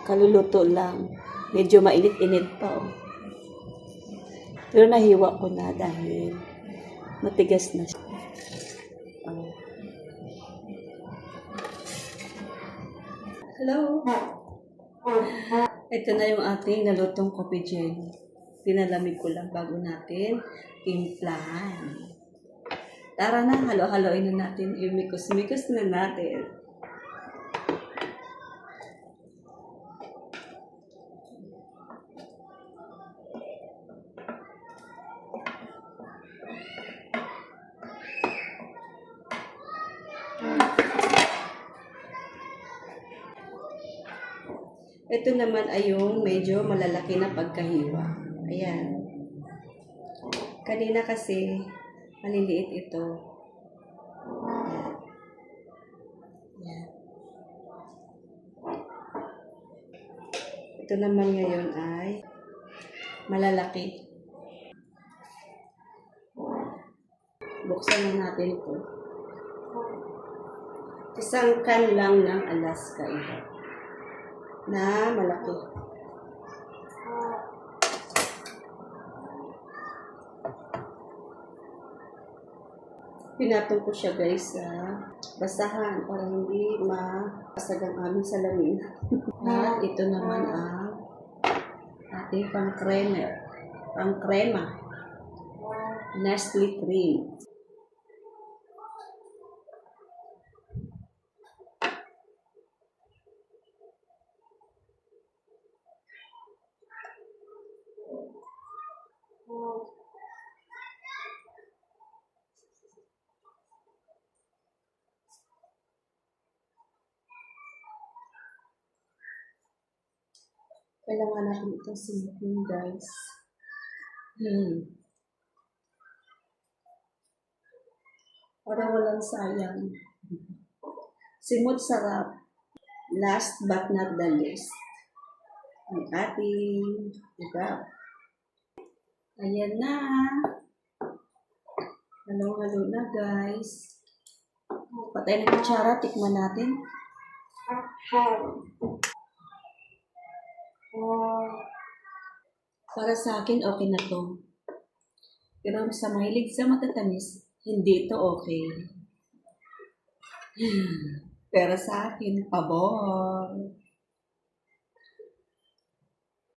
Kaluluto lang. Medyo mainit-init pa, oh. Pero nahiwa ko na dahil matigas na siya. Oh. Hello! Ito na yung ating nalutong coffee jelly. Pinalamig ko lang bago natin timplahan. Tara na, halo-haloin na natin. Imikos-mikos na natin. Ito naman ay yung medyo malalaki na pagkahiwa. Ayan. Kanina kasi, maliliit ito. Ayan. Ayan. Ito naman ngayon ay malalaki. Buksan na natin ito. Isang can lang ng Alaska ito. Na malaki. Pinatong ko siya guys sa basahan para hindi mapasag ang aming salamin. At ito naman ang ating pang-crema. Nestle cream. Kailangan natin itong simutin, guys. Para walang sayang. Simut sarap. Last but not the least. Ang ating iba. Ayan na. Halo-halo na, guys. Patay na kutsara. Tikman natin. Para sa akin, okay na to. Pero sa mahilig sa matatamis, hindi ito okay. Pero sa akin, pabor.